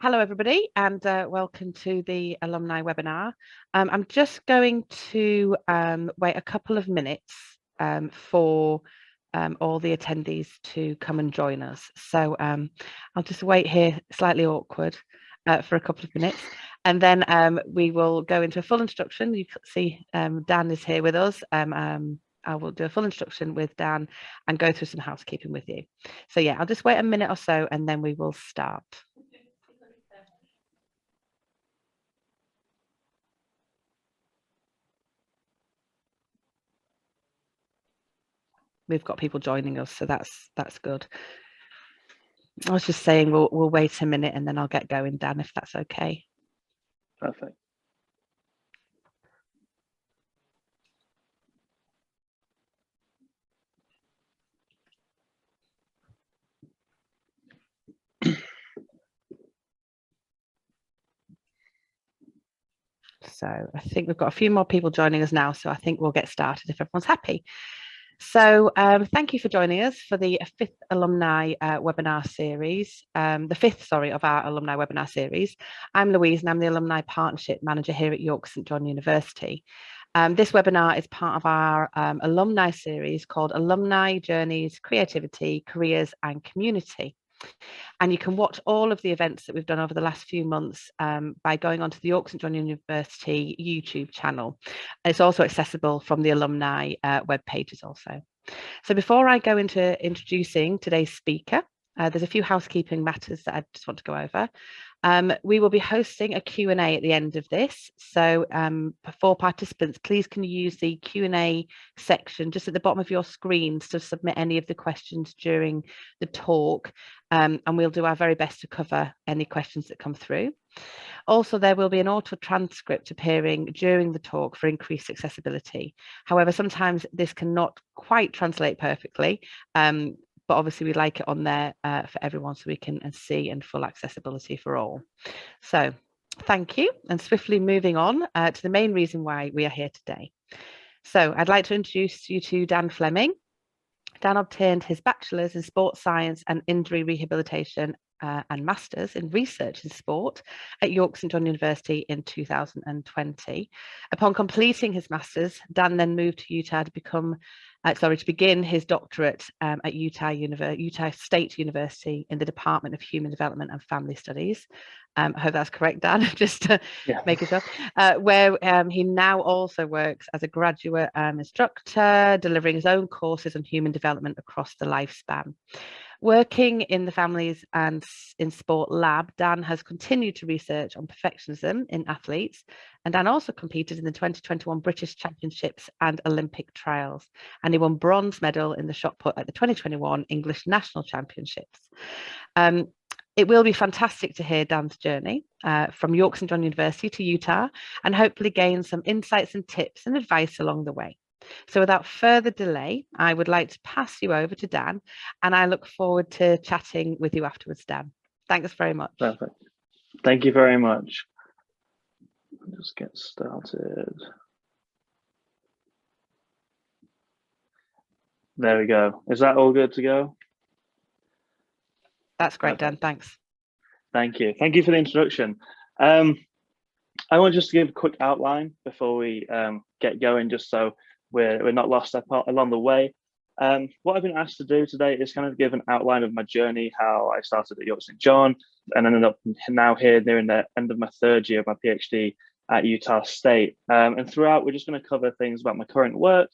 Hello, everybody, and welcome to the alumni webinar. I'm just going to wait a couple of minutes for all the attendees to come and join us. So I'll just wait here, slightly awkward, for a couple of minutes, and then we will go into a full introduction. You can see Dan is here with us. I will do a full introduction with Dan and go through some housekeeping with you. So yeah, I'll just wait a minute or so, and then we will start. We've got people joining us, so that's good. I was just saying we'll wait a minute and then I'll get going, Dan, if that's okay. Perfect. So I think we've got a few more people joining us now, so I think we'll get started if everyone's happy. So thank you for joining us for the fifth alumni webinar series, the fifth, sorry, of our alumni webinar series. I'm Louise and I'm the Alumni Partnership Manager here at York St John University. This webinar is part of our alumni series called Alumni Journeys, Creativity, Careers and Community. And you can watch all of the events that we've done over the last few months by going onto the York St John University YouTube channel. It's also accessible from the alumni web pages also. So before I go into introducing today's speaker, there's a few housekeeping matters that I just want to go over. We will be hosting a Q&A at the end of this. So for participants, please can you use the Q&A section just at the bottom of your screens to submit any of the questions during the talk. And we'll do our very best to cover any questions that come through. Also, there will be an auto transcript appearing during the talk for increased accessibility. However, sometimes this cannot quite translate perfectly. But obviously we like it on there for everyone so we can see and full accessibility for all. So thank you, and swiftly moving on to the main reason why we are here today. So I'd like to introduce you to Dan Fleming. Dan obtained his bachelor's in sports science and injury rehabilitation and master's in research in sport at York St John University in 2020. Upon completing his master's, Dan then moved to Utah to begin his doctorate at Utah State University in the Department of Human Development and Family Studies. I hope that's correct, Dan, just to make sure, where he now also works as a graduate instructor, delivering his own courses on human development across the lifespan. Working in the Families and in Sport lab, Dan has continued to research on perfectionism in athletes, and Dan also competed in the 2021 British Championships and Olympic trials, and he won bronze medal in the shot put at the 2021 English National Championships. It will be fantastic to hear Dan's journey from York St John University to Utah and hopefully gain some insights and tips and advice along the way. So without further delay, I would like to pass you over to Dan, and I look forward to chatting with you afterwards, Dan. Thanks very much. Perfect. Thank you very much. Just get started. There we go. Is that all good to go? That's great, Dan. Thanks. Thank you. Thank you for the introduction. I want just to give a quick outline before we get going, just so we're not lost along the way. What I've been asked to do today is kind of give an outline of my journey, how I started at York St John and ended up now here nearing the end of my third year of my PhD at Utah State. And throughout, we're just going to cover things about my current work,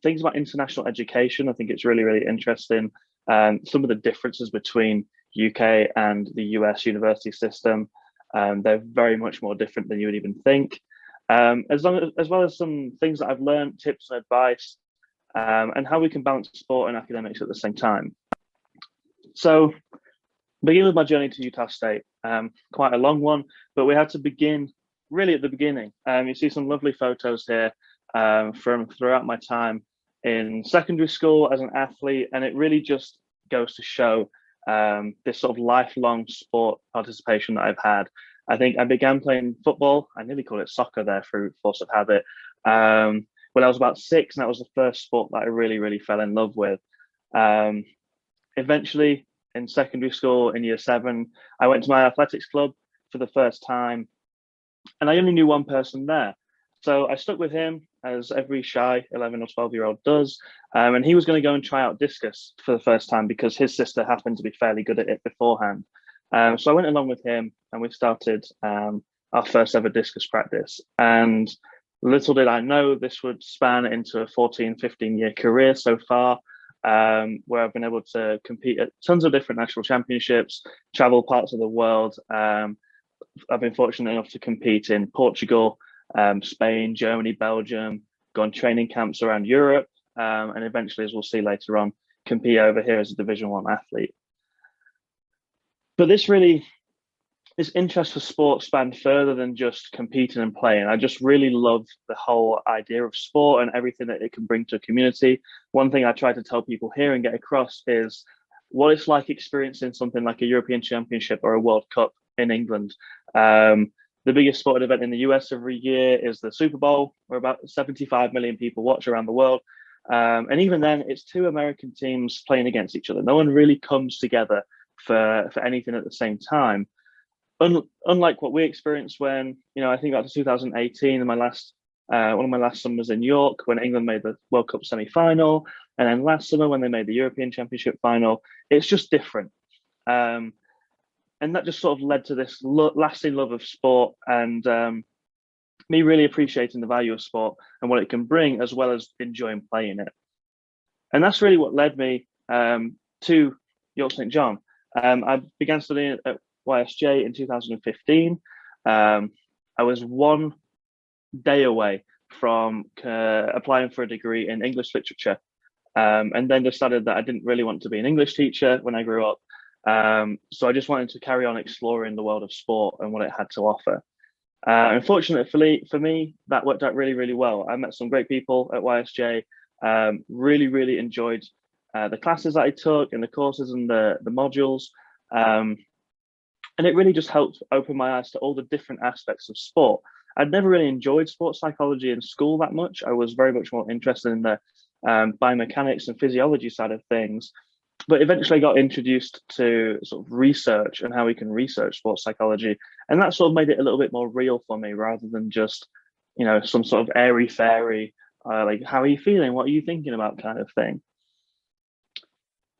things about international education. I think it's really, really interesting. Some of the differences between UK and the US university system. They're very much more different than you would even think. As well as some things that I've learned, tips and advice, and how we can balance sport and academics at the same time. So, begin with my journey to Utah State. Quite a long one, but we had to begin really at the beginning. You see some lovely photos here from throughout my time in secondary school as an athlete, and it really just goes to show this sort of lifelong sport participation that I've had. I think I began playing football. I nearly call it soccer there through force of habit. When I was about 6, and that was the first sport that I really, really fell in love with. Eventually, in secondary school in year 7, I went to my athletics club for the first time, and I only knew one person there. So I stuck with him, as every shy 11 or 12-year-old does, and he was going to go and try out discus for the first time because his sister happened to be fairly good at it beforehand. So I went along with him, and we started our first ever discus practice. And little did I know this would span into a 14, 15-year career so far, where I've been able to compete at tons of different national championships, travel parts of the world. I've been fortunate enough to compete in Portugal, Spain, Germany, Belgium, go on training camps around Europe, and eventually, as we'll see later on, compete over here as a Division 1 athlete. But this interest for sport spanned further than just competing and playing. I just really love the whole idea of sport and everything that it can bring to a community. One thing I try to tell people here and get across is what it's like experiencing something like a European Championship or a World Cup in England. The biggest sporting event in the US every year is the Super Bowl, where about 75 million people watch around the world. And even then, it's 2 American teams playing against each other. No one really comes together for anything at the same time. Unlike what we experienced when, I think back to 2018, and one of my last summers in York, when England made the World Cup semi-final, and then last summer when they made the European Championship final. It's just different. And that just sort of led to this lasting love of sport, and me really appreciating the value of sport and what it can bring, as well as enjoying playing it. And that's really what led me to York St John. I began studying at YSJ in 2015. I was one day away from applying for a degree in English literature, and then decided that I didn't really want to be an English teacher when I grew up. So I just wanted to carry on exploring the world of sport and what it had to offer. Unfortunately for me, that worked out really, really well. I met some great people at YSJ, really, really enjoyed the classes that I took and the courses and the modules. And it really just helped open my eyes to all the different aspects of sport. I'd never really enjoyed sports psychology in school that much. I was very much more interested in the biomechanics and physiology side of things, but eventually got introduced to sort of research and how we can research sports psychology. And that sort of made it a little bit more real for me, rather than just, some sort of airy fairy, like, how are you feeling? What are you thinking about kind of thing.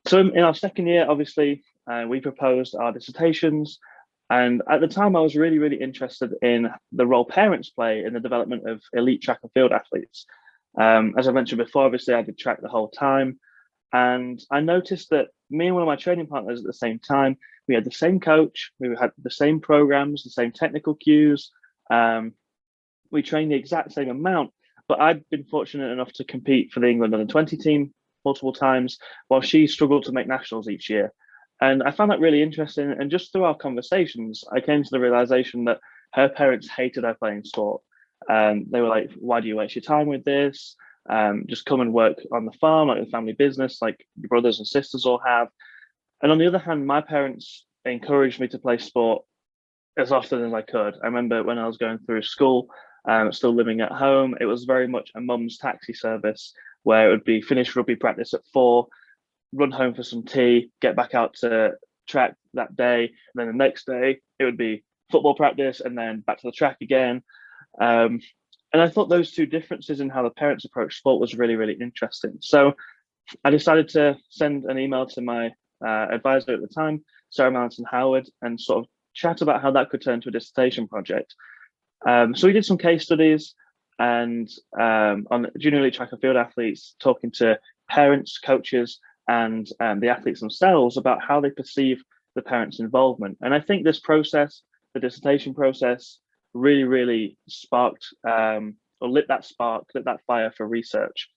So in our second year, obviously, we proposed our dissertations. And at the time, I was really, really interested in the role parents play in the development of elite track and field athletes. As I mentioned before, obviously, I did track the whole time. And I noticed that me and one of my training partners at the same time, we had the same coach, we had the same programs, the same technical cues. We trained the exact same amount, but I'd been fortunate enough to compete for the England under-20 team multiple times, while she struggled to make nationals each year. And I found that really interesting. And just through our conversations, I came to the realization that her parents hated her playing sport. They were like, why do you waste your time with this? Just come and work on the farm, like the family business, like your brothers and sisters all have. And on the other hand, my parents encouraged me to play sport as often as I could. I remember when I was going through school, still living at home, it was very much a mum's taxi service, where it would be finish rugby practice at 4, run home for some tea, get back out to track that day. And then the next day it would be football practice and then back to the track again. And I thought those two differences in how the parents approach sport was really, really interesting. So I decided to send an email to my advisor at the time, Sarah Mallinson Howard, and sort of chat about how that could turn to a dissertation project. So we did some case studies and on junior elite track and field athletes, talking to parents, coaches, and the athletes themselves about how they perceive the parents' involvement. And I think this process, the dissertation process, really, really sparked or lit that fire for research.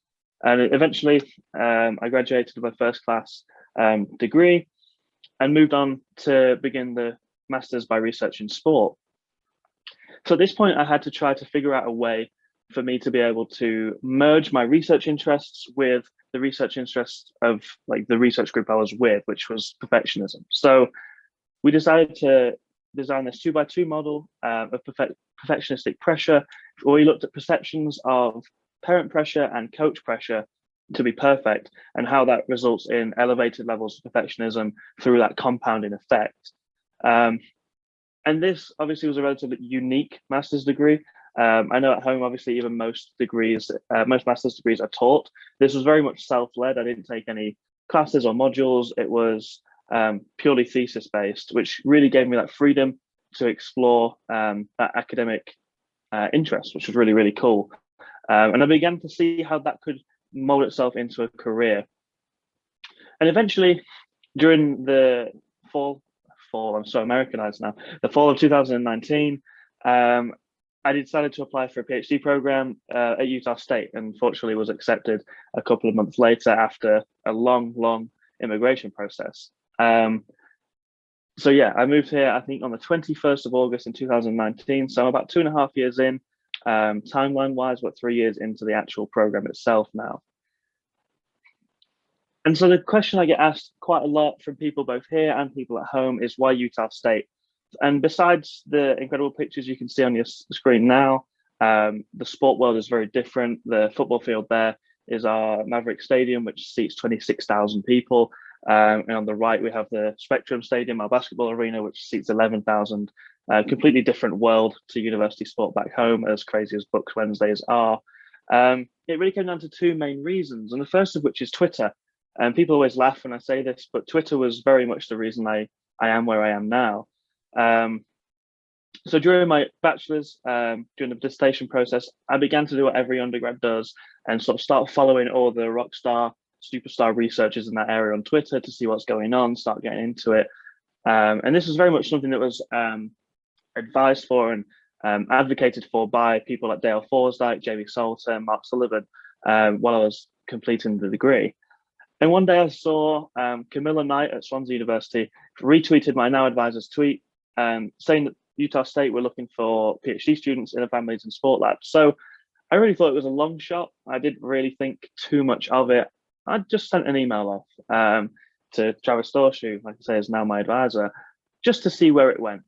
And eventually I graduated with my first class degree and moved on to begin the Masters by Research in Sport. So at this point, I had to try to figure out a way for me to be able to merge my research interests with the research interests of like the research group I was with, which was perfectionism. So we decided to design this 2x2 model of perfectionistic pressure, where we looked at perceptions of parent pressure and coach pressure to be perfect, and how that results in elevated levels of perfectionism through that compounding effect. And this obviously was a relatively unique master's degree. I know at home, obviously, even most master's degrees are taught. This was very much self-led. I didn't take any classes or modules. It was purely thesis-based, which really gave me that freedom to explore that academic interest, which was really, really cool. And I began to see how that could mold itself into a career. And eventually, during the fall, I'm so Americanized now, the fall of 2019, I decided to apply for a PhD program at Utah State, and fortunately was accepted a couple of months later after a long immigration process. So yeah, I moved here, I think, on the 21st of August in 2019. So I'm about 2.5 years in, timeline-wise, but 3 years into the actual program itself now. And so the question I get asked quite a lot from people both here and people at home is, why Utah State? And besides the incredible pictures you can see on your screen now, the sport world is very different. The football field there is our Maverick Stadium, which seats 26,000 people. And on the right, we have the Spectrum Stadium, our basketball arena, which seats 11,000. Completely different world to university sport back home, as crazy as Bucks Wednesdays are. It really came down to two main reasons. And the first of which is Twitter. And people always laugh when I say this, but Twitter was very much the reason I am where I am now. So during my bachelor's, during the dissertation process, I began to do what every undergrad does and sort of start following all the rock star, superstar researchers in that area on Twitter to see what's going on, start getting into it. And this was very much something that was advised for and advocated for by people like Dale Forsdyke, Jamie Salter, Mark Sullivan, while I was completing the degree. And one day I saw Camilla Knight at Swansea University retweeted my now advisor's tweet saying that Utah State were looking for PhD students in a families and sport lab. So I really thought it was a long shot. I didn't really think too much of it. I just sent an email off to Travis Dorsch, who, like I say, is now my advisor, just to see where it went.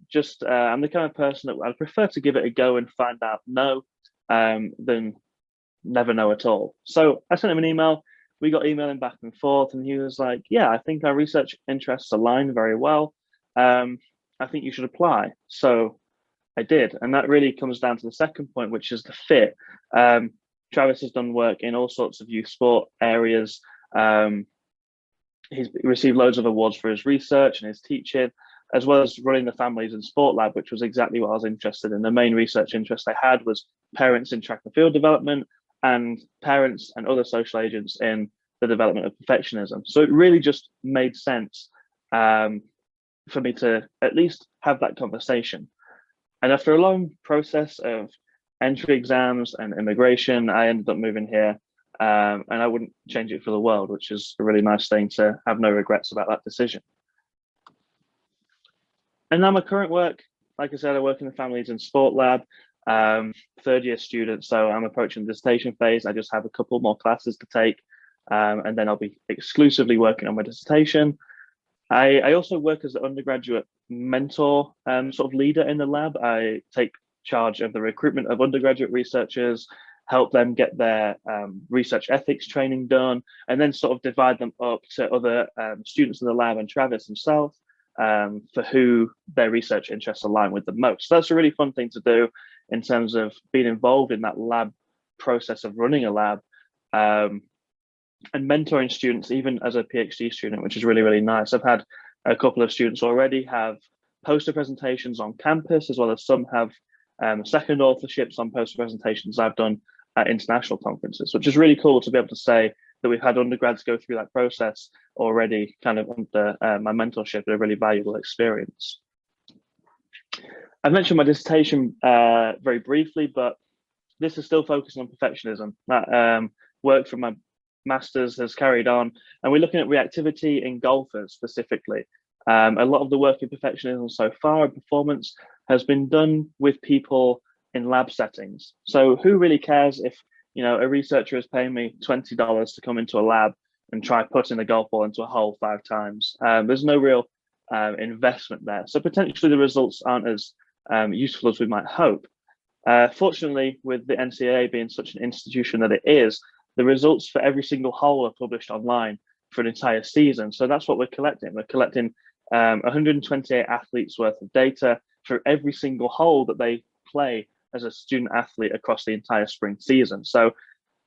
I'm the kind of person that I'd prefer to give it a go and find out no than never know at all. So I sent him an email. We got emailing back and forth, and he was like, yeah, I think our research interests align very well. I think you should apply. So I did. And that really comes down to the second point, which is the fit. Travis has done work in all sorts of youth sport areas. He's received loads of awards for his research and his teaching, as well as running the families and sport lab, which was exactly what I was interested in. The main research interest I had was parents in track and field development and parents and other social agents in the development of perfectionism. So it really just made sense for me to at least have that conversation. And after a long process of entry exams and immigration, I ended up moving here, and I wouldn't change it for the world, which is a really nice thing to have no regrets about that decision. And now my current work, like I said, I work in the families and sport lab, third-year student, so I'm approaching the dissertation phase. I just have a couple more classes to take, and then I'll be exclusively working on my dissertation. I also work as an undergraduate mentor, sort of leader in the lab. I take charge of the recruitment of undergraduate researchers, help them get their research ethics training done, and then sort of divide them up to other students in the lab and Travis himself, for who their research interests align with the most. So that's a really fun thing to do in terms of being involved in that lab process of running a lab, and mentoring students, even as a PhD student, which is really, really nice. I've had a couple of students already have poster presentations on campus, as well as some have second authorships on poster presentations I've done at international conferences, which is really cool to be able to say that we've had undergrads go through that process already, kind of under my mentorship, and a really valuable experience. I mentioned my dissertation very briefly, but this is still focusing on perfectionism. That work from my master's has carried on, and we're looking at reactivity in golfers specifically. A lot of the work in perfectionism so far and performance has been done with people in lab settings. So who really cares if, you know, a researcher is paying me $20 to come into a lab and try putting a golf ball into a hole 5 times? There's no real investment there. So potentially the results aren't as useful as we might hope. Fortunately, with the NCAA being such an institution that it is, the results for every single hole are published online for an entire season. So that's what we're collecting. We're collecting 128 athletes worth of data for every single hole that they play as a student athlete across the entire spring season. So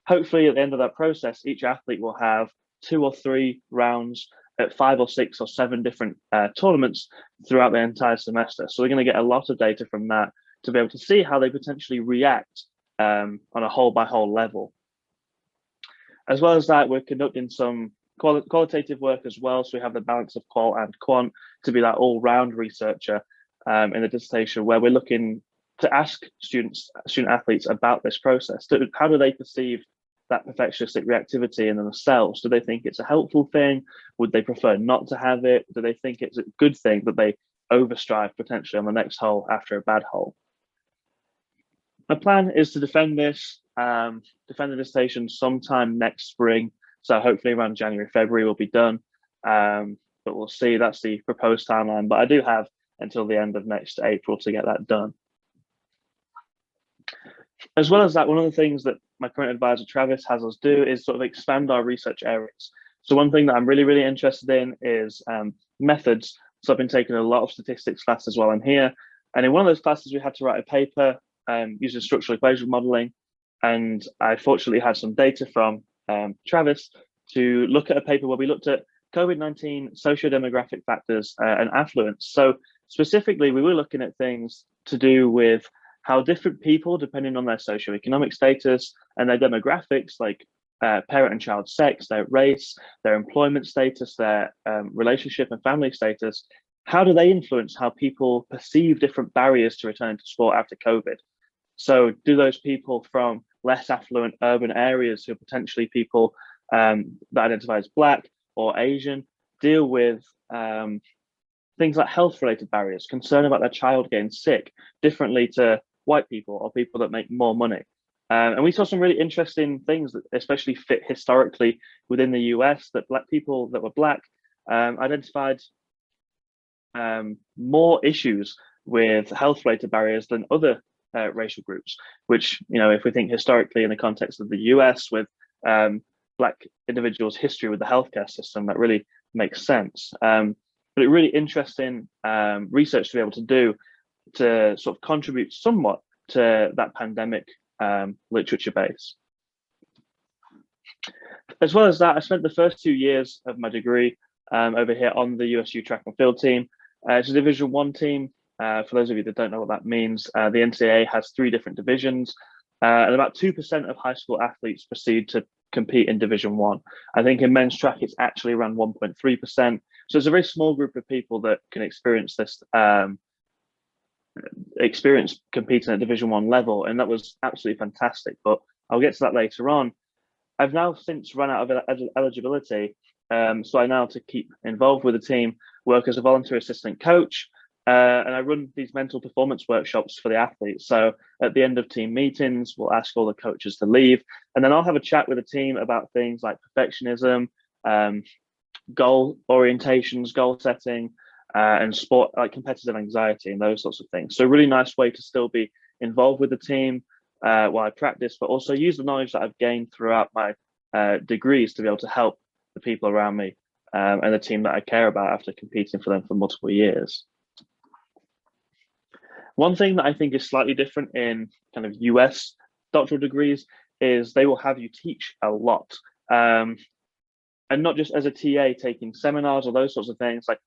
hopefully at the end of that process, each athlete will have 2 or 3 rounds at 5 or 6 or 7 different tournaments throughout the entire semester. So we're going to get a lot of data from that to be able to see how they potentially react on a hole by hole level. As well as that, we're conducting some qualitative work as well. So we have the balance of qual and quant to be that all-round researcher in the dissertation, where we're looking to ask student athletes about this process. How do they perceive that perfectionistic reactivity in themselves? Do they think it's a helpful thing? Would they prefer not to have it? Do they think it's a good thing that they overstrive potentially on the next hole after a bad hole? My plan is to defend the dissertation sometime next spring. So hopefully around January, February we'll be done. But we'll see, that's the proposed timeline. But I do have until the end of next April to get that done. As well as that, one of the things that my current advisor, Travis, has us do is sort of expand our research areas. So one thing that I'm really interested in is methods. So I've been taking a lot of statistics classes while I'm here. And in one of those classes, we had to write a paper using structural equation modeling. And I fortunately had some data from Travis to look at a paper where we looked at COVID-19 socio-demographic factors and affluence. So specifically, we were looking at things to do with how different people, depending on their socioeconomic status and their demographics, like parent and child sex, their race, their employment status, their relationship and family status, how do they influence how people perceive different barriers to return to sport after COVID? So do those people from less affluent urban areas who are potentially people that identify as Black or Asian deal with things like health-related barriers, concern about their child getting sick differently to white people or people that make more money? And we saw some really interesting things that especially fit historically within the US, that Black people that were Black identified more issues with health-related barriers than other racial groups, which, you know, if we think historically in the context of the US with Black individuals' history with the healthcare system, that really makes sense. But it really interesting research to be able to do to sort of contribute somewhat to that pandemic literature base. As well as that, I spent the first 2 years of my degree over here on the USU track and field team. It's a Division 1 team. For those of you that don't know what that means, the NCAA has 3 different divisions, and about 2% of high school athletes proceed to compete in Division 1. I think in men's track, it's actually around 1.3%. So it's a very small group of people that can experience this, experience competing at Division 1 level, and that was absolutely fantastic. But I'll get to that later on. I've now since run out of eligibility, so I now, to keep involved with the team, work as a volunteer assistant coach, and I run these mental performance workshops for the athletes. So at the end of team meetings, we'll ask all the coaches to leave, and then I'll have a chat with the team about things like perfectionism, goal orientations, goal setting, and sport, like competitive anxiety and those sorts of things. So a really nice way to still be involved with the team while I practice, but also use the knowledge that I've gained throughout my degrees to be able to help the people around me and the team that I care about after competing for them for multiple years. One thing that I think is slightly different in kind of US doctoral degrees is they will have you teach a lot. And not just as a TA taking seminars or those sorts of things. Like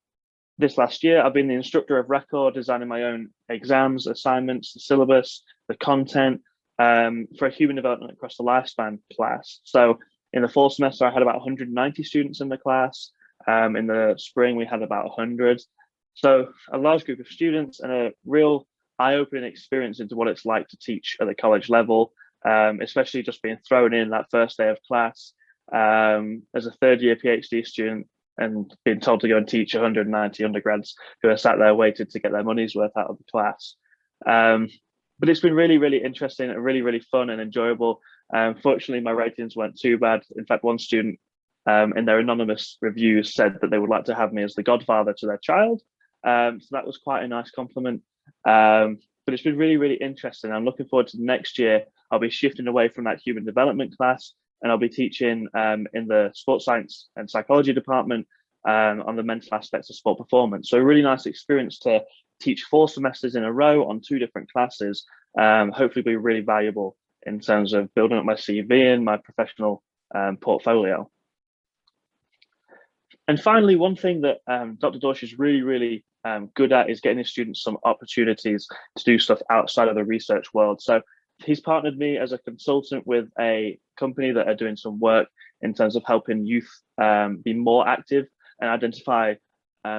this last year, I've been the instructor of record, designing my own exams, assignments, the syllabus, the content for a human development across the lifespan class. So in the fall semester, I had about 190 students in the class. In the spring, we had about 100. So a large group of students and a real eye-opening experience into what it's like to teach at the college level, especially just being thrown in that first day of class as a third-year PhD student and being told to go and teach 190 undergrads who are sat there waiting to get their money's worth out of the class. But it's been really interesting and really fun and enjoyable. Fortunately, my ratings weren't too bad. In fact, one student in their anonymous reviews said that they would like to have me as the godfather to their child. So that was quite a nice compliment. But it's been really interesting. I'm looking forward to next year. I'll be shifting away from that human development class and I'll be teaching in the sports science and psychology department on the mental aspects of sport performance. So a really nice experience to teach 4 semesters in a row on 2 different classes. Hopefully be really valuable in terms of building up my CV and my professional portfolio. And finally, one thing that Dr. Dorsch is really good at is getting his students some opportunities to do stuff outside of the research world. So he's partnered me as a consultant with a company that are doing some work in terms of helping youth be more active and identify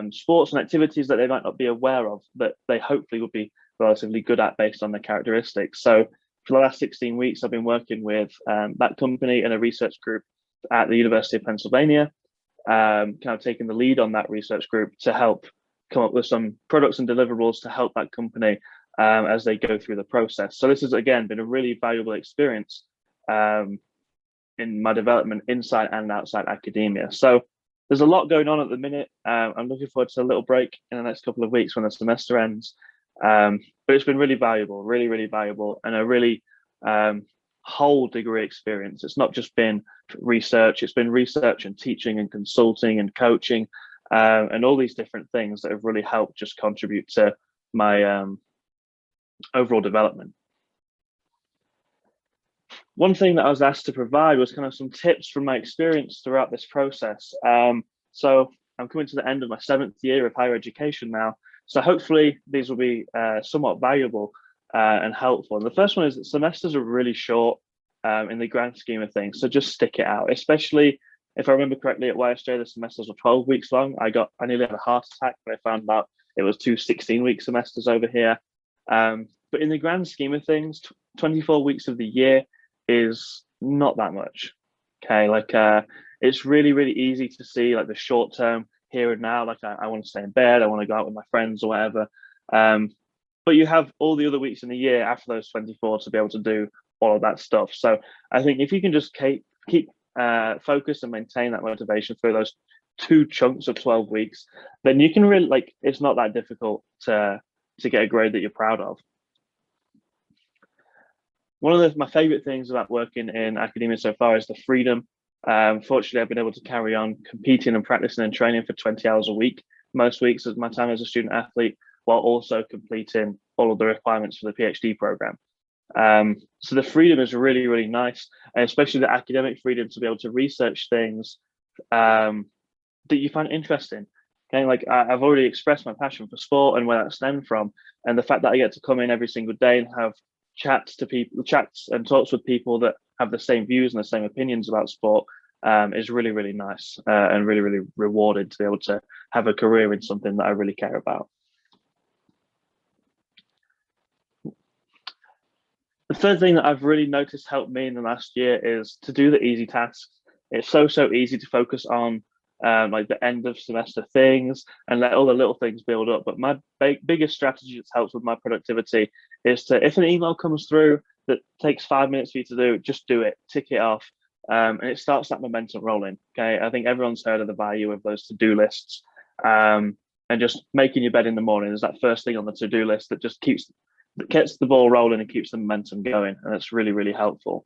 sports and activities that they might not be aware of, that they hopefully would be relatively good at based on their characteristics. So for the last 16 weeks, I've been working with that company and a research group at the University of Pennsylvania, kind of taking the lead on that research group to help come up with some products and deliverables to help that company as they go through the process. So this has, again, been a really valuable experience in my development inside and outside academia. So there's a lot going on at the minute. I'm looking forward to a little break in the next couple of weeks when the semester ends. But it's been really valuable, really valuable, and a really whole degree experience. It's not just been research, it's been research and teaching and consulting and coaching and all these different things that have really helped just contribute to my overall development. One thing that I was asked to provide was kind of some tips from my experience throughout this process. So I'm coming to the end of my 7th year of higher education now. So hopefully these will be somewhat valuable and helpful. And the first one is that semesters are really short in the grand scheme of things. So just stick it out, especially if I remember correctly at YSJU, the semesters were 12 weeks long. I nearly had a heart attack when I found out it was 2 16-week semesters over here. But in the grand scheme of things, 24 weeks of the year is not that much. Okay, like it's really easy to see like the short term here and now, like I want to stay in bed, I want to go out with my friends or whatever. But you have all the other weeks in the year after those 24 to be able to do all of that stuff. So I think if you can just keep focus and maintain that motivation through those 2 chunks of 12 weeks, then you can really, like, it's not that difficult to get a grade that you're proud of. One of my favorite things about working in academia so far is the freedom. Fortunately, I've been able to carry on competing and practicing and training for 20 hours a week, most weeks of my time as a student athlete, while also completing all of the requirements for the PhD program. So the freedom is really nice, and especially the academic freedom to be able to research things that you find interesting. Okay, like I've already expressed my passion for sport and where that stemmed from, and the fact that I get to come in every single day and have chats and talks with people that have the same views and the same opinions about sport is really nice and really rewarded to be able to have a career in something that I really care about. The third thing that I've really noticed helped me in the last year is to do the easy tasks. It's so easy to focus on like the end of semester things and let all the little things build up. But my biggest strategy that helps with my productivity is to, if an email comes through that takes 5 minutes for you to do, just do it, tick it off, and it starts that momentum rolling. Okay, I think everyone's heard of the value of those to-do lists, and just making your bed in the morning is that first thing on the to-do list that just gets the ball rolling and keeps the momentum going, and it's really helpful.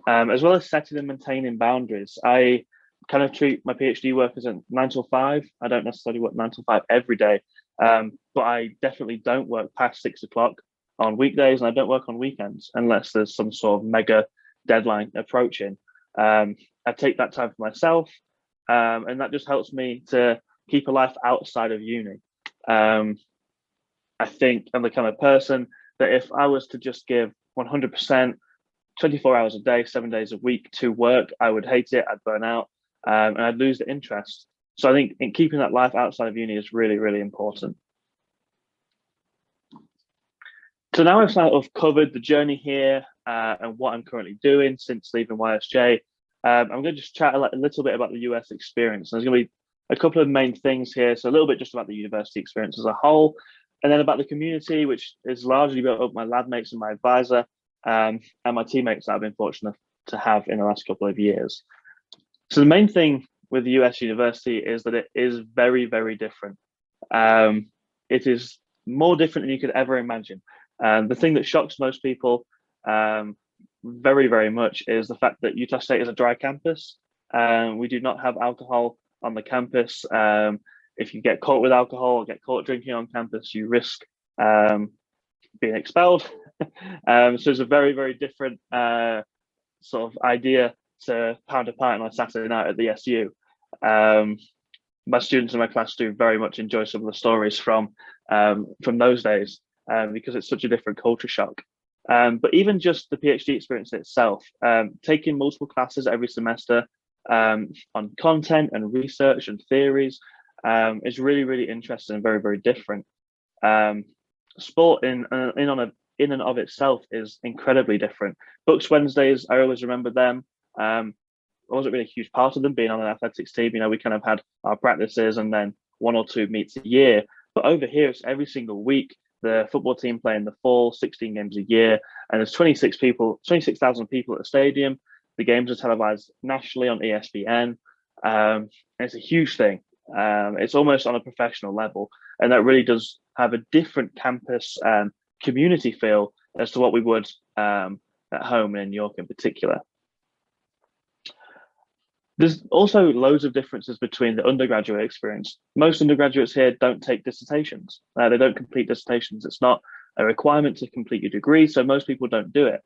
As well as setting and maintaining boundaries. I kind of treat my PhD work as a 9 to 5. I don't necessarily work 9 to 5 every day, but I definitely don't work past 6 o'clock on weekdays, and I don't work on weekends unless there's some sort of mega deadline approaching. I take that time for myself, and that just helps me to keep a life outside of uni. I think I'm the kind of person that if I was to just give 100%, 24 hours a day, 7 days a week to work, I would hate it, I'd burn out, and I'd lose the interest. So I think in keeping that life outside of uni is really important. So now I've sort of covered the journey here and what I'm currently doing since leaving YSJ. I'm going to just chat a little bit about the US experience. There's going to be a couple of main things here. So a little bit just about the university experience as a whole, and then about the community, which is largely built up my lab mates and my advisor, and my teammates that I've been fortunate to have in the last couple of years. So the main thing with the US university is that it is very different. It is more different than you could ever imagine. The thing that shocks most people very, very much is the fact that Utah State is a dry campus. We do not have alcohol on the campus. If you get caught with alcohol or get caught drinking on campus, you risk being expelled. So it's a very, very different sort of idea to pound a pint on a Saturday night at the SU. My students in my class do very much enjoy some of the stories from those days because it's such a different culture shock. But even just the PhD experience itself, taking multiple classes every semester on content and research and theories is really, really interesting and very, very different. Sport in and of itself is incredibly different. Books Wednesdays, I always remember them. I wasn't really a huge part of them being on an athletics team. You know, we kind of had our practices and then 1 or 2 meets a year. But over here, it's every single week. The football team play in the fall, 16 games a year, and there's 26,000 people at the stadium. The games are televised nationally on ESPN. It's a huge thing. It's almost on a professional level, and that really does have a different campus community feel as to what we would at home in New York in particular. There's also loads of differences between the undergraduate experience. Most undergraduates here don't take dissertations. They don't complete dissertations. It's not a requirement to complete your degree, so most people don't do it.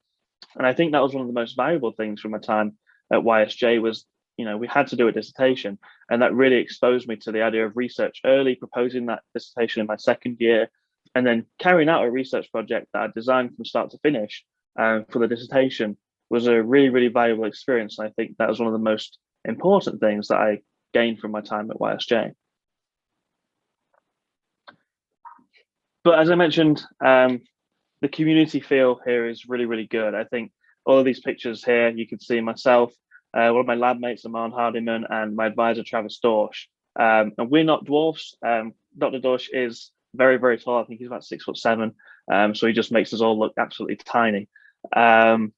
And I think that was one of the most valuable things from my time at YSJ was, you know, we had to do a dissertation, and that really exposed me to the idea of research early, proposing that dissertation in my second year, and then carrying out a research project that I designed from start to finish for the dissertation was a really, really valuable experience. And I think that was one of the most important things that I gained from my time at YSJ. But as I mentioned, the community feel here is really, really good. I think all of these pictures here, you can see myself, one of my lab mates, Aman Hardiman, and my advisor, Travis Dorsch. And we're not dwarfs. Dr. Dorsch is very, very tall. I think he's about 6'7". So he just makes us all look absolutely tiny. But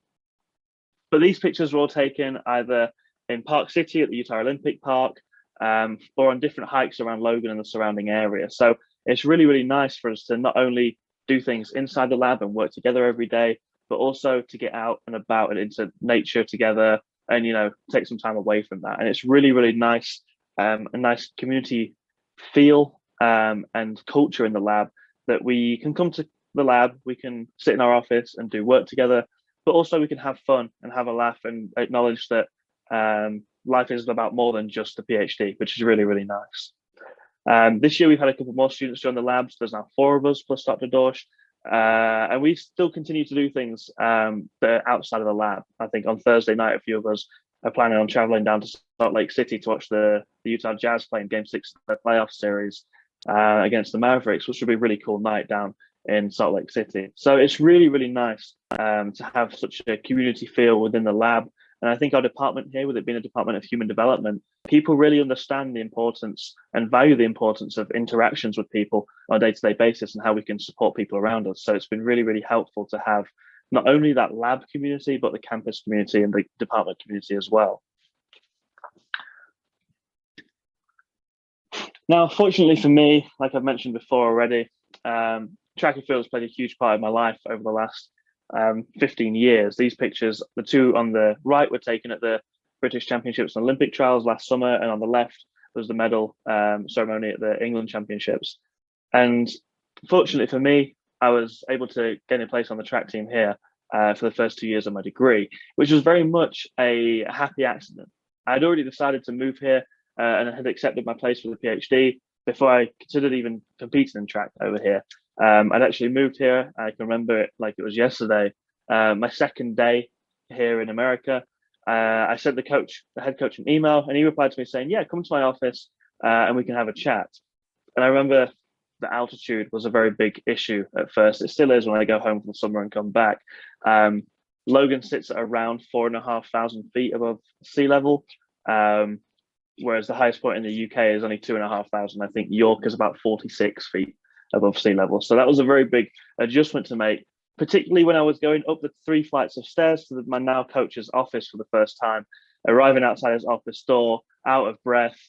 these pictures were all taken either in Park City at the Utah Olympic Park, or on different hikes around Logan and the surrounding area. So it's really, really nice for us to not only do things inside the lab and work together every day, but also to get out and about and into nature together and, you know, take some time away from that. And it's really, really nice, a nice community feel and culture in the lab that we can come to the lab, we can sit in our office and do work together, but also we can have fun and have a laugh and acknowledge that life is about more than just the PhD, which is really, really nice. This year we've had a couple more students join the labs. There's now 4 of us plus Dr. Dorsch, and we still continue to do things that are outside of the lab. I think on Thursday night, a few of us are planning on traveling down to Salt Lake City to watch the Utah Jazz play in Game 6 of the playoff series against the Mavericks, which would be a really cool night down in Salt Lake City. So it's really, really nice to have such a community feel within the lab. And I think our department here, with it being a department of human development, people really understand the importance and value the importance of interactions with people on a day-to-day basis and how we can support people around us. So it's been really, really helpful to have not only that lab community, but the campus community and the department community as well. Now, fortunately for me, like I've mentioned before already, track and field has played a huge part of my life over the last 15 years. These pictures, the two on the right were taken at the British Championships and Olympic trials last summer, and on the left was the medal ceremony at the England Championships. And fortunately for me, I was able to get in place on the track team here for the first 2 years of my degree, which was very much a happy accident. I'd already decided to move here and had accepted my place for the PhD before I considered even competing in track over here. I'd actually moved here. I can remember it like it was yesterday. My second day here in America, I sent the head coach, an email, and he replied to me saying, "Yeah, come to my office and we can have a chat." And I remember the altitude was a very big issue at first. It still is when I go home for the summer and come back. Logan sits at around 4,500 feet above sea level, whereas the highest point in the UK is only 2,500. I think York is about 46 feet above sea level. So that was a very big adjustment to make, particularly when I was going up the 3 flights of stairs to my now coach's office for the first time, arriving outside his office door, out of breath,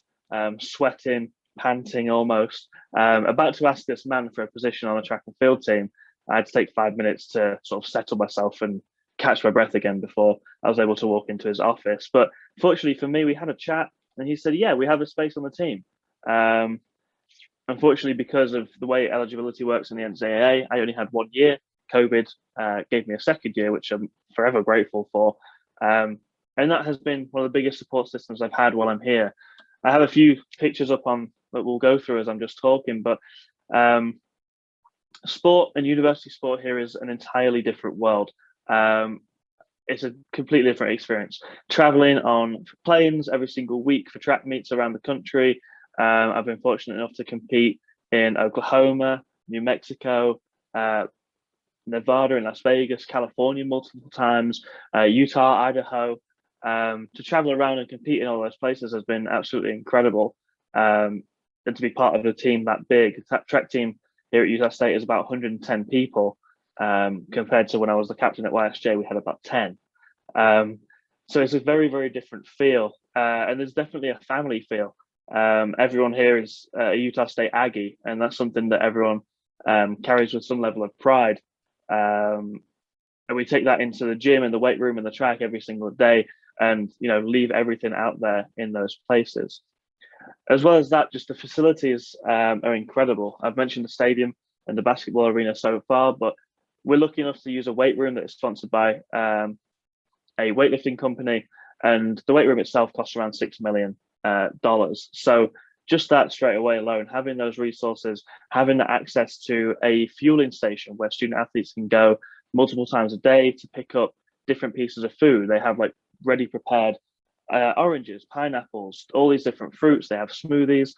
sweating, panting almost, about to ask this man for a position on the track and field team. I had to take 5 minutes to sort of settle myself and catch my breath again before I was able to walk into his office. But fortunately for me, we had a chat, and he said, "Yeah, we have a space on the team." Unfortunately, because of the way eligibility works in the NCAA, I only had 1 year. COVID gave me a second year, which I'm forever grateful for. And that has been one of the biggest support systems I've had while I'm here. I have a few pictures up on that we'll go through as I'm just talking, but sport and university sport here is an entirely different world. It's a completely different experience. Traveling on planes every single week for track meets around the country. I've been fortunate enough to compete in Oklahoma, New Mexico, Nevada and Las Vegas, California multiple times, Utah, Idaho. To travel around and compete in all those places has been absolutely incredible. And to be part of a team that big, that track team here at Utah State is about 110 people, compared to when I was the captain at YSJ, we had about 10. So it's a very, very different feel. And there's definitely a family feel. Everyone here is a Utah State Aggie, and that's something that everyone carries with some level of pride. And we take that into the gym and the weight room and the track every single day, and leave everything out there in those places. As well as that, just the facilities are incredible. I've mentioned the stadium and the basketball arena so far, but we're lucky enough to use a weight room that is sponsored by a weightlifting company, and the weight room itself costs around $6 million. So just that straight away alone, having those resources, having access to a fueling station where student athletes can go multiple times a day to pick up different pieces of food. They have like ready prepared oranges, pineapples, all these different fruits. They have smoothies,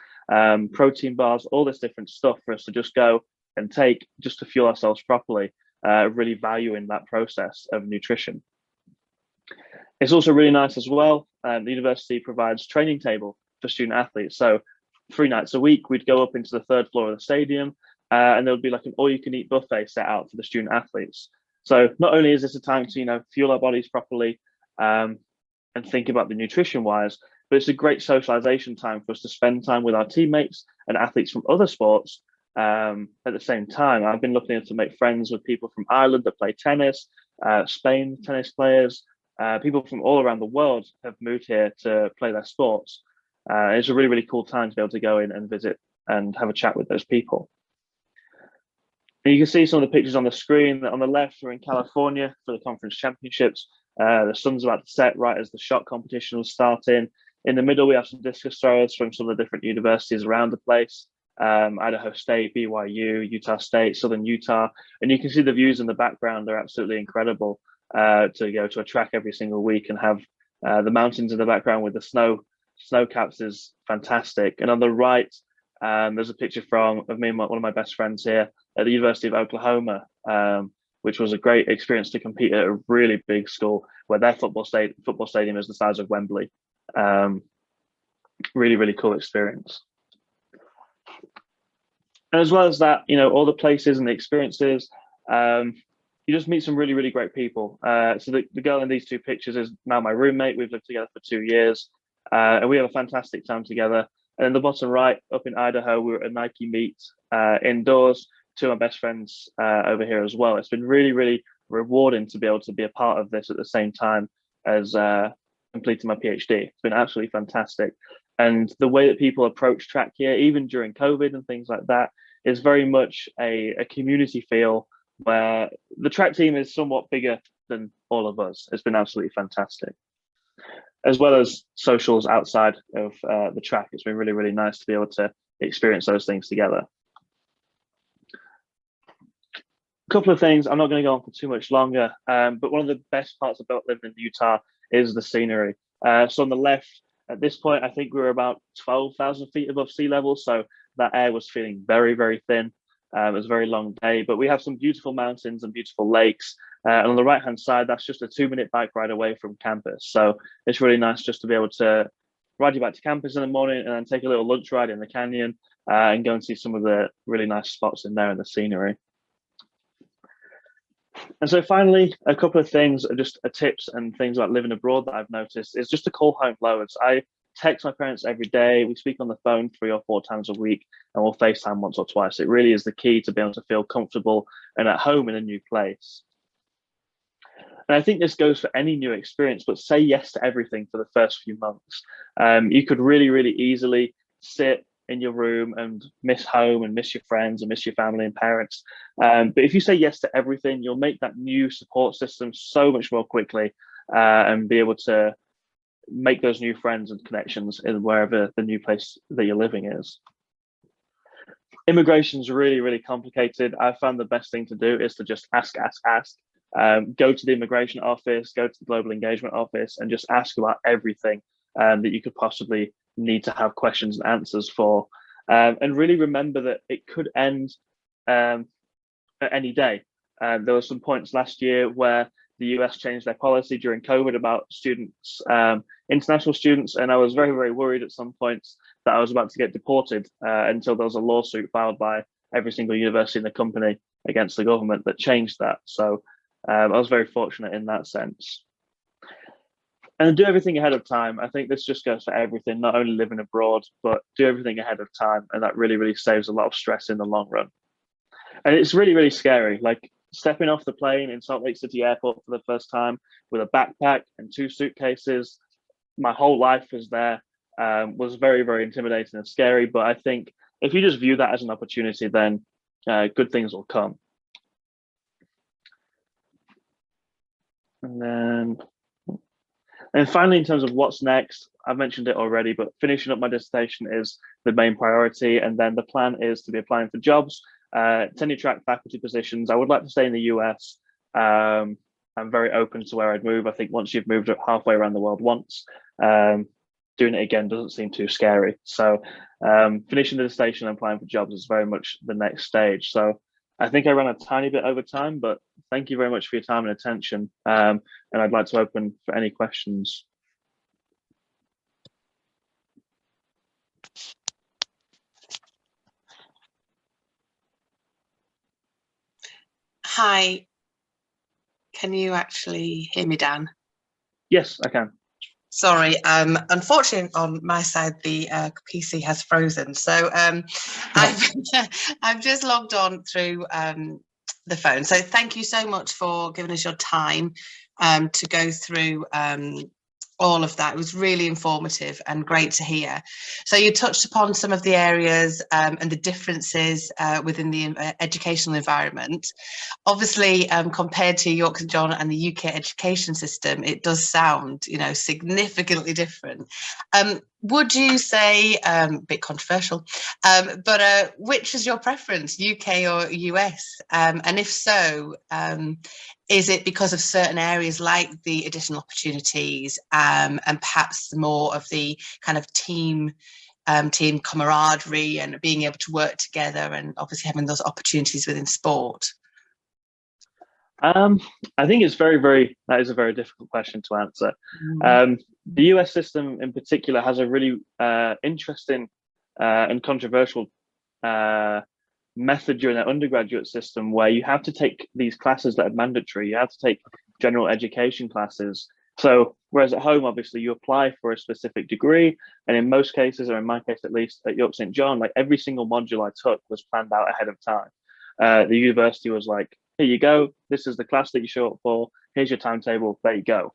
protein bars, all this different stuff for us to just go and take just to fuel ourselves properly, really valuing that process of nutrition. It's also really nice as well. The university provides training table for student athletes. So 3 nights a week, we'd go up into the 3rd floor of the stadium, and there would be like an all-you-can-eat buffet set out for the student athletes. So not only is this a time to fuel our bodies properly and think about the nutrition wise, but it's a great socialization time for us to spend time with our teammates and athletes from other sports at the same time. I've been lucky enough to make friends with people from Ireland that play tennis, Spain tennis players, people from all around the world have moved here to play their sports. It's a really, really cool time to be able to go in and visit and have a chat with those people. And you can see some of the pictures on the screen. On the left, we're in California for the conference championships. The sun's about to set right as the shot competition was starting. In the middle, we have some discus throwers from some of the different universities around the place. Idaho State, BYU, Utah State, Southern Utah. And you can see the views in the background. They're absolutely incredible to go to a track every single week and have the mountains in the background with the snow caps is fantastic. And on the right, there's a picture of me and one of my best friends here at the University of Oklahoma, which was a great experience to compete at a really big school where their football stadium is the size of Wembley. Really, really cool experience. And as well as that, all the places and the experiences, you just meet some really, really great people. So the girl in these 2 pictures is now my roommate. We've lived together for 2 years, and we have a fantastic time together. And in the bottom right, up in Idaho, we were at a Nike meet indoors. 2 of my best friends over here as well. It's been really, really rewarding to be able to be a part of this at the same time as completing my PhD. It's been absolutely fantastic. And the way that people approach track here, even during COVID and things like that, is very much a community feel where the track team is somewhat bigger than all of us. It's been absolutely fantastic. As well as socials outside of the track. It's been really, really nice to be able to experience those things together. A couple of things, I'm not going to go on for too much longer, but one of the best parts about living in Utah is the scenery. So on the left, at this point, I think we were about 12,000 feet above sea level. So that air was feeling very, very thin. It was a very long day, but we have some beautiful mountains and beautiful lakes. And on the right-hand side, that's just a 2-minute bike ride away from campus. So it's really nice just to be able to ride you back to campus in the morning and then take a little lunch ride in the canyon and go and see some of the really nice spots in there in the scenery. And so finally, a couple of things, just tips and things about living abroad that I've noticed is just to call home loads. I text my parents every day. We speak on the phone 3 or 4 times a week, and we'll FaceTime once or twice. It really is the key to be able to feel comfortable and at home in a new place. And I think this goes for any new experience, but say yes to everything for the first few months. You could really, really easily sit in your room and miss home and miss your friends and miss your family and parents. But if you say yes to everything, you'll make that new support system so much more quickly and be able to make those new friends and connections in wherever the new place that you're living is. Immigration is really, really complicated. I found the best thing to do is to just ask. Go to the immigration office, go to the global engagement office, and just ask about everything that you could possibly need to have questions and answers for. And really remember that it could end at any day. There were some points last year where the US changed their policy during COVID about students, international students, and I was very, very worried at some points that I was about to get deported until there was a lawsuit filed by every single university in the company against the government that changed that. So I was very fortunate in that sense. And do everything ahead of time. I think this just goes for everything, not only living abroad, but do everything ahead of time. And that really, really saves a lot of stress in the long run. And it's really, really scary. Like stepping off the plane in Salt Lake City Airport for the first time with a backpack and 2 suitcases. My whole life was there, was very, very intimidating and scary. But I think if you just view that as an opportunity, then good things will come. And finally, in terms of what's next, I've mentioned it already, but finishing up my dissertation is the main priority. And then the plan is to be applying for jobs, tenure track faculty positions. I would like to stay in the US. I'm very open to where I'd move. I think once you've moved up halfway around the world once, doing it again doesn't seem too scary. So finishing the dissertation and applying for jobs is very much the next stage. So I think I ran a tiny bit over time, but thank you very much for your time and attention. And I'd like to open for any questions. Hi, can you actually hear me, Dan? Yes, I can. Sorry, unfortunately on my side the PC has frozen, so I've just logged on through the phone. So thank you so much for giving us your time to go through all of that. It was really informative and great to hear. So you touched upon some of the areas and the differences within the educational environment. Obviously, compared to York St John and the UK education system, it does sound, you know, significantly different. Would you say, a bit controversial, but which is your preference, UK or US? And if so, is it because of certain areas like the additional opportunities and perhaps more of the kind of team camaraderie and being able to work together and obviously having those opportunities within sport? I think it's that is a very difficult question to answer. The US system in particular has a really interesting and controversial method during their undergraduate system where you have to take these classes that are mandatory. You have to take general education classes. So whereas at home, obviously you apply for a specific degree, and in most cases, or in my case at least at York St John, like every single module I took was planned out ahead of time. The university was like, here you go, this is the class that you show up for, here's your timetable, there you go.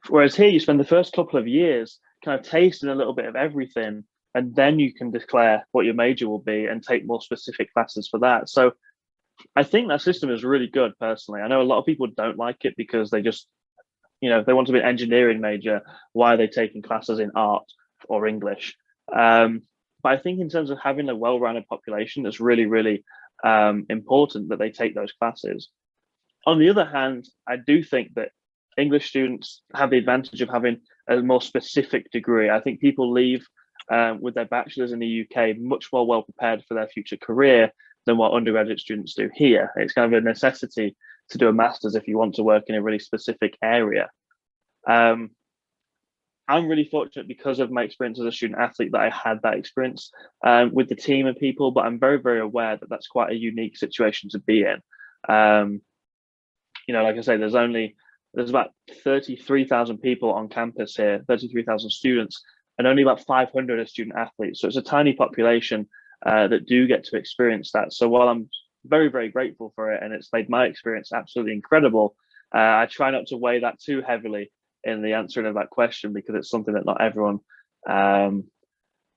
Whereas here you spend the first couple of years kind of tasting a little bit of everything, and then you can declare what your major will be and take more specific classes for that. So I think that system is really good personally. I know a lot of people don't like it because they just, you know, they want to be an engineering major. Why are they taking classes in art or English? But I think in terms of having a well-rounded population, it's really, really important that they take those classes. On the other hand, I do think that English students have the advantage of having a more specific degree. I think people leave with their bachelor's in the UK much more well prepared for their future career than what undergraduate students do here. It's kind of a necessity to do a master's if you want to work in a really specific area. I'm really fortunate because of my experience as a student athlete that I had that experience with the team of people, but I'm very, very aware that that's quite a unique situation to be in. You know, like I say, there's about 33,000 people on campus here, 33,000 students, and only about 500 are student athletes. So it's a tiny population that do get to experience that. So while I'm very, very grateful for it, and it's made my experience absolutely incredible, I try not to weigh that too heavily in the answering of that question, because it's something that not everyone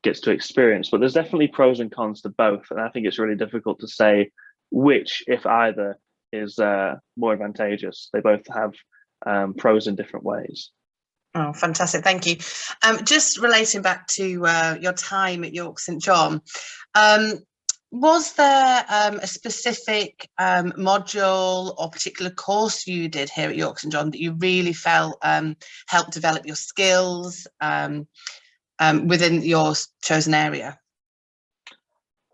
gets to experience. But there's definitely pros and cons to both, and I think it's really difficult to say which, if either, is more advantageous. They both have pros in different ways. Oh, fantastic. Thank you. Just relating back to your time at York St John, was there a specific module or particular course you did here at York St John that you really felt helped develop your skills within your chosen area?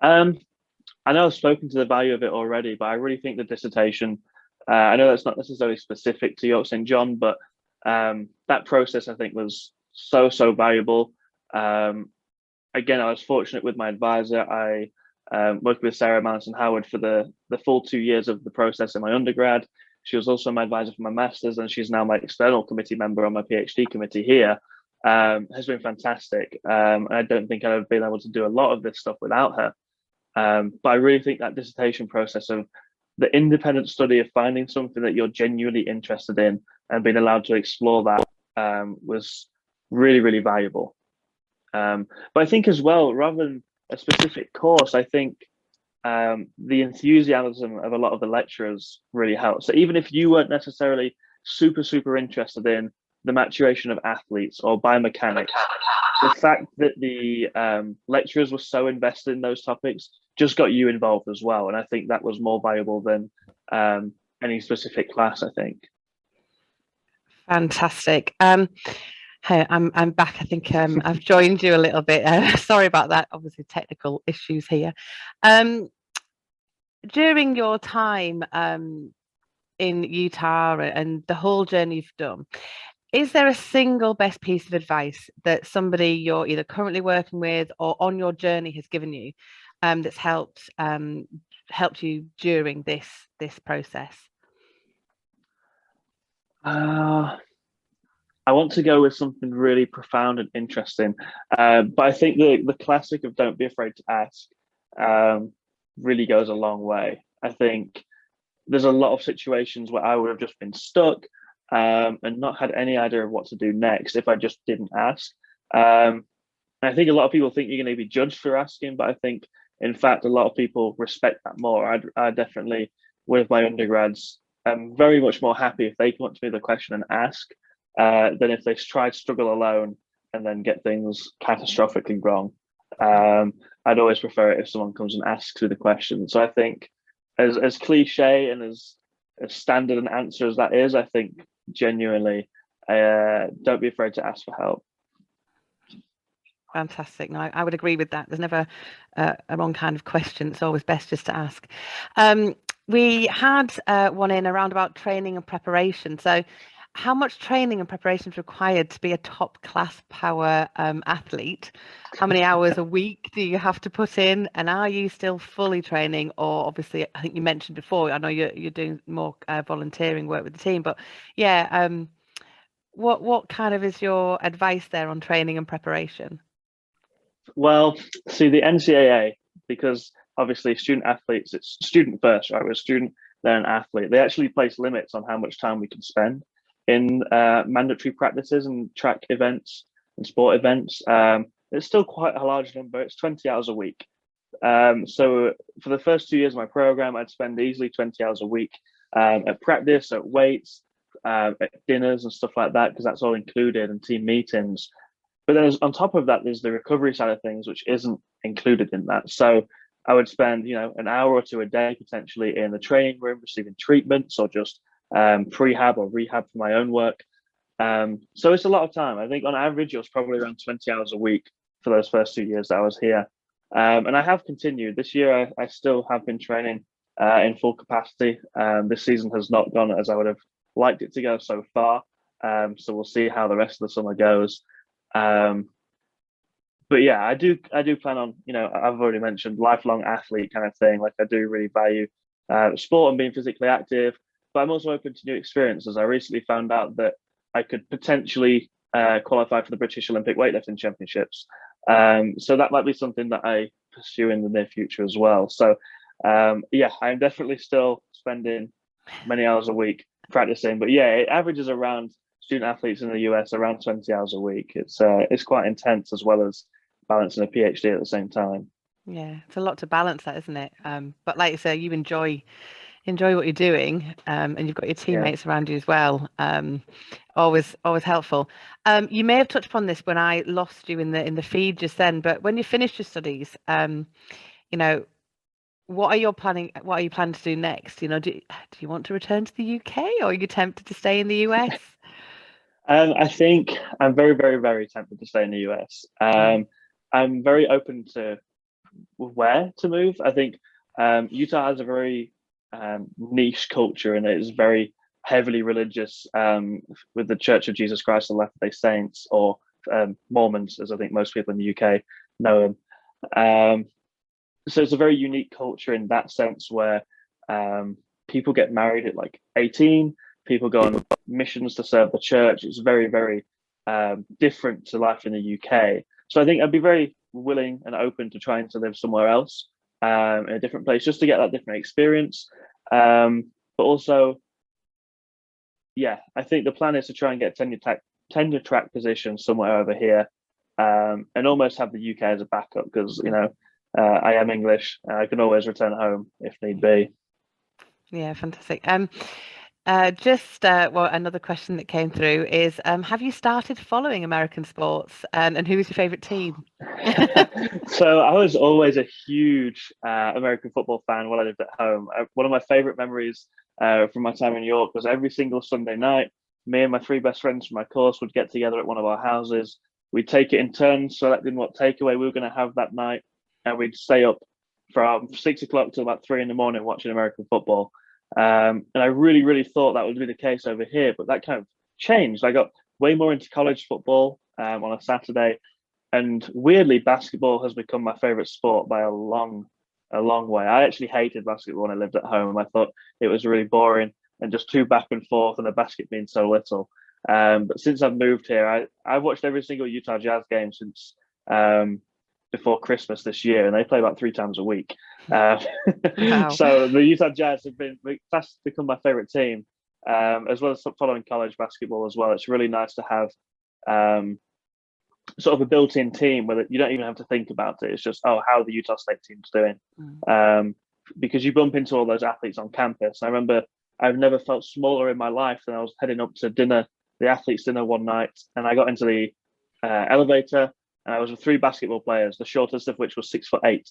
I know I've spoken to the value of it already, but I really think the dissertation, I know that's not necessarily specific to York St John, but that process I think was so valuable. Again, I was fortunate with my advisor. I worked with Sarah Manson Howard for the full 2 years of the process in my undergrad. She was also my advisor for my master's, and she's now my external committee member on my PhD committee here. Has been fantastic. I don't think I'd have been able to do a lot of this stuff without her. But I really think that dissertation process of the independent study of finding something that you're genuinely interested in and being allowed to explore that was really valuable. But I think as well, rather than a specific course, I think the enthusiasm of a lot of the lecturers really helps. So even if you weren't necessarily super interested in the maturation of athletes or biomechanics, the fact that the lecturers were so invested in those topics just got you involved as well. And I think that was more valuable than any specific class, I think. Fantastic. Hey, I'm back. I think I've joined you a little bit. Sorry about that. Obviously, technical issues here. During your time in Utah and the whole journey you've done, is there a single best piece of advice that somebody you're either currently working with or on your journey has given you that's helped you during this process? I want to go with something really profound and interesting, but I think the classic of "don't be afraid to ask" really goes a long way. I think there's a lot of situations where I would have just been stuck and not had any idea of what to do next if I just didn't ask. And I think a lot of people think you're going to be judged for asking, but I think, in fact, a lot of people respect that more. I definitely, with my undergrads, I'm very much more happy if they come up to me with a question and ask than if they try to struggle alone and then get things catastrophically wrong. I'd always prefer it if someone comes and asks me the question. So I think, as cliche and as standard an answer as that is, I think genuinely, don't be afraid to ask for help. Fantastic. No, I would agree with that. There's never a wrong kind of question. It's always best just to ask. We had one in around about training and preparation. So how much training and preparation is required to be a top class power athlete? How many hours a week do you have to put in? And are you still fully training? Or obviously, I think you mentioned before, I know you're doing more volunteering work with the team, but yeah, what kind of is your advice there on training and preparation? Well, see, the NCAA, because obviously student athletes, it's student first, right? We're a student, they're an athlete. They actually place limits on how much time we can spend in mandatory practices and track events and sport events. It's still quite a large number. It's 20 hours a week. So for the first 2 years of my program, I'd spend easily 20 hours a week at practice, at weights, at dinners and stuff like that, because that's all included, and team meetings. But then on top of that, there's the recovery side of things, which isn't included in that. So I would spend, an hour or two a day potentially in the training room receiving treatments or just prehab or rehab for my own work. So it's a lot of time. I think on average, it was probably around 20 hours a week for those first 2 years that I was here. And I have continued. This year, I still have been training in full capacity. This season has not gone as I would have liked it to go so far. So we'll see how the rest of the summer goes. But yeah, I do plan on, I've already mentioned lifelong athlete kind of thing. Like, I do really value sport and being physically active, but I'm also open to new experiences. I recently found out that I could potentially qualify for the British Olympic Weightlifting Championships. So that might be something that I pursue in the near future as well. So yeah, I'm definitely still spending many hours a week practicing. But yeah, it averages around student athletes in the US around 20 hours a week. It's quite intense, as well as balancing a PhD at the same time. Yeah, it's a lot to balance that, isn't it? But like you say, you enjoy what you're doing, and you've got your teammates around you as well. Always helpful. You may have touched upon this when I lost you in the feed just then, but when you finished your studies, you know, what are you planning to do next? You know, do you want to return to the UK, or are you tempted to stay in the US? I think I'm very, very, very tempted to stay in the US. I'm very open to where to move. I think Utah has a very niche culture, and it is very heavily religious, with the Church of Jesus Christ of Latter-day Saints, or Mormons, as I think most people in the UK know them. So it's a very unique culture in that sense, where people get married at like 18, people go on missions to serve the church. It's very, very different to life in the UK. So I think I'd be very willing and open to trying to live somewhere else, in a different place, just to get that different experience. But also, yeah, I think the plan is to try and get tenure track position somewhere over here, and almost have the UK as a backup, because I am English. I can always return home if need be. Yeah, fantastic. Well, another question that came through is, have you started following American sports, and who is your favorite team? So I was always a huge American football fan while I lived at home. One of my favorite memories from my time in New York was every single Sunday night, me and my three best friends from my course would get together at one of our houses. We'd take it in turns, selecting what takeaway we were going to have that night, and we'd stay up from 6 o'clock till about 3 a.m. watching American football. And I really, really thought that would be the case over here, but that kind of changed. I got way more into college football on a Saturday, and weirdly, basketball has become my favorite sport by a long way. I actually hated basketball when I lived at home. I thought it was really boring and just too back and forth, and the basket being so little. But since I've moved here, I've watched every single Utah Jazz game since before Christmas this year, and they play about 3 times a week. Wow. So the Utah Jazz have fast become my favorite team, as well as following college basketball as well. It's really nice to have sort of a built-in team where you don't even have to think about it. It's just, how are the Utah State team's doing? Because you bump into all those athletes on campus. I remember I've never felt smaller in my life than I was heading up to dinner, the athletes' dinner one night, and I got into the elevator, and I was with 3 basketball players, the shortest of which was 6'8".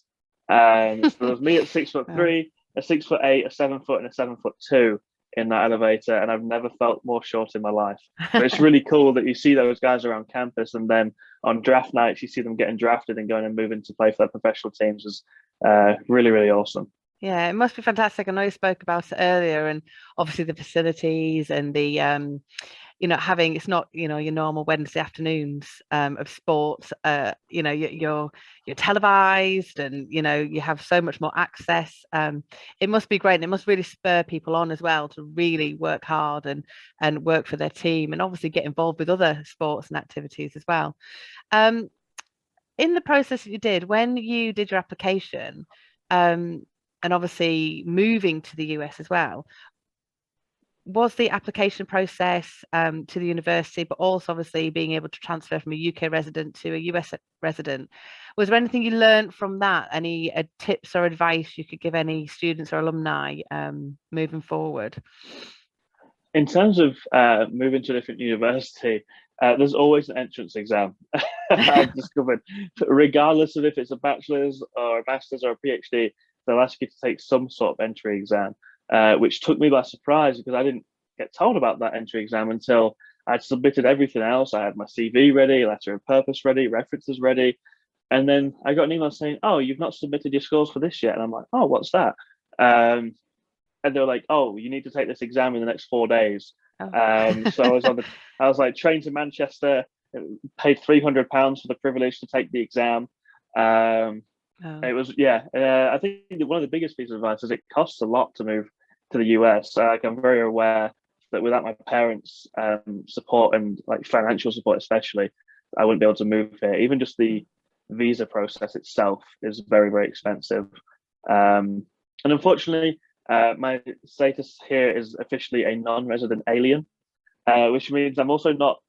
So there was me at 6'3", a 6'8", a 7 foot, and a 7'2" in that elevator, and I've never felt more short in my life. But it's really cool that you see those guys around campus, and then on draft nights you see them getting drafted and going and moving to play for their professional teams. Is really, really awesome. Yeah, it must be fantastic. I know you spoke about it earlier, and obviously the facilities and the having, it's not your normal Wednesday afternoons of sports. You're televised, and you have so much more access. It must be great, and it must really spur people on as well to really work hard and work for their team, and obviously get involved with other sports and activities as well. In the process that you did when you did your application, and obviously moving to the US as well, was the application process to the university, but also obviously being able to transfer from a UK resident to a US resident, was there anything you learned from that? Any tips or advice you could give any students or alumni moving forward? In terms of moving to a different university, there's always an entrance exam. I've discovered, regardless of if it's a bachelor's or a master's or a PhD, they'll ask you to take some sort of entry exam, which took me by surprise, because I didn't get told about that entry exam until I'd submitted everything else. I had my CV ready, letter of purpose ready, references ready. And then I got an email saying, "Oh, you've not submitted your scores for this yet." And I'm like, "Oh, what's that?" And they were like, "Oh, you need to take this exam in the next 4 days." Oh. So I was like trained to Manchester, paid £300 for the privilege to take the exam. It was, I think one of the biggest pieces of advice is it costs a lot to move to the US. I'm very aware that without my parents' support, and like financial support especially, I wouldn't be able to move here. Even just the visa process itself is very, very expensive. And unfortunately, My status here is officially a non-resident alien, which means I'm also not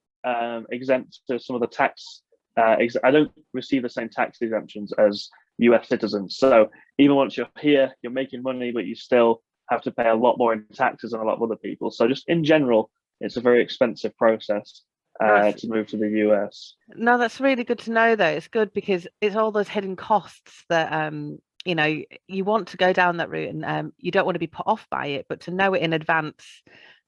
exempt to some of the tax. I don't receive the same tax exemptions as US citizens. So even once you're here, you're making money, but you still have to pay a lot more in taxes than a lot of other people. So just in general, it's a very expensive process to move to the US. No, that's really good to know, though. It's good because it's all those hidden costs that you know, you want to go down that route, and you don't want to be put off by it, but to know it in advance,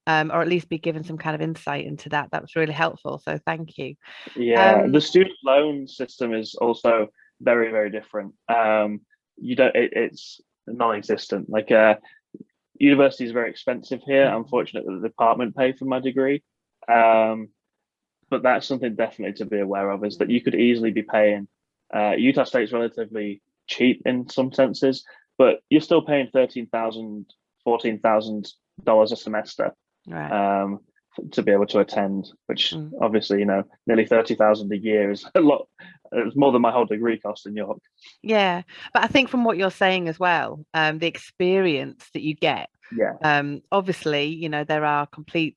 or at least be given some kind of insight into that, that was really helpful. So thank you. Yeah, the student loan system is also very, very different. You don't, it's non-existent. Like university is very expensive here. Unfortunately, the department pay for my degree. But that's something definitely to be aware of, is that you could easily be paying. Utah State's relatively cheap in some senses, but you're still paying $13,000, $14,000 a semester, right, to be able to attend, which obviously, you know, nearly 30,000 a year is a lot. It's more than my whole degree cost in York. Yeah, but I think from what you're saying as well, the experience that you get, obviously, you know, there are complete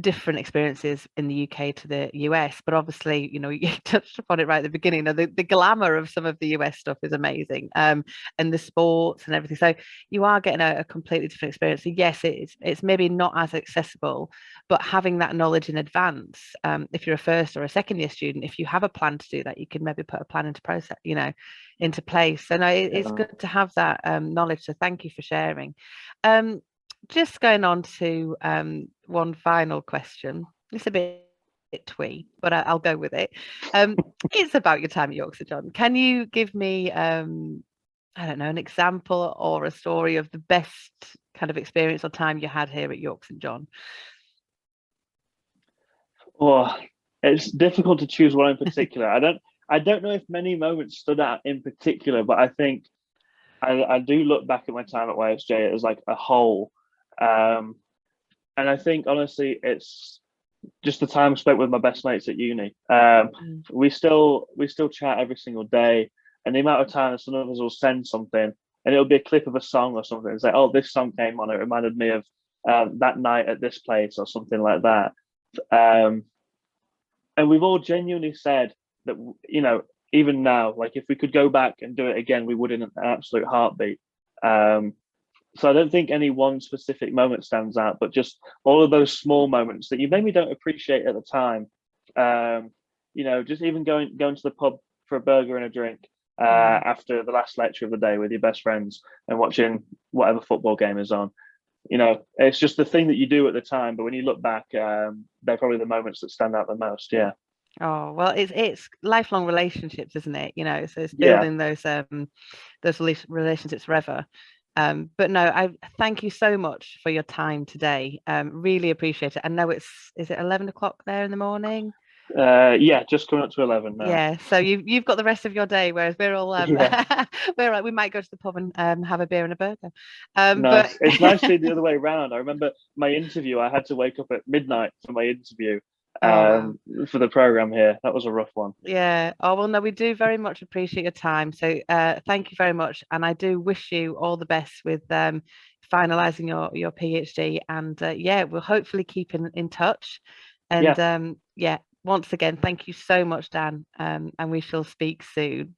different experiences in the UK to the US, but obviously, you know, you touched upon it right at the beginning. The glamour of some of the US stuff is amazing, and the sports and everything. So you are getting a completely different experience. So yes, it's maybe not as accessible, but having that knowledge in advance, if you're a first or a second year student, if you have a plan to do that, you can maybe put a plan into process, you know, into place. So no, it's good to have that knowledge. So thank you for sharing. Just going on to one final question. It's a bit twee, but I'll go with it. It's about your time at York St John. Can you give me, I don't know, an example or a story of the best kind of experience or time you had here at York St John? Well, it's difficult to choose one in particular. I don't know if many moments stood out in particular, but I think I do look back at my time at YSJ as like a whole. And I think honestly, it's just the time spent with my best mates at uni. We still chat every single day, and the amount of time that some of us will send something, and it'll be a clip of a song or something. It's like, oh, this song came on. It reminded me of that night at this place or something like that. And we've all genuinely said that, you know, even now, like if we could go back and do it again, we would in an absolute heartbeat. So I don't think any one specific moment stands out, but just all of those small moments that you maybe don't appreciate at the time. You know, just even going to the pub for a burger and a drink after the last lecture of the day with your best friends and watching whatever football game is on. You know, it's just the thing that you do at the time, but when you look back, they're probably the moments that stand out the most. Yeah. Oh, well, it's lifelong relationships, isn't it? You know, so it's building those relationships forever. But no, I thank you so much for your time today. Really appreciate it. I know is it 11 o'clock there in the morning? Yeah, just coming up to 11 now. Yeah, so you've got the rest of your day, whereas we're all we might go to the pub and have a beer and a burger. Nice. But It's nice being the other way around. I remember my interview, I had to wake up at midnight for my interview for the program here. That was a rough one. Yeah. Oh, well, no, we do very much appreciate your time. So thank you very much. And I do wish you all the best with finalizing your PhD. And yeah, we'll hopefully keep in touch. And yeah, once again, thank you so much, Dan. And we shall speak soon.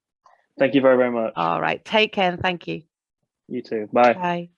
Thank you very, very much. All right. Take care and thank you. You too. Bye. Bye.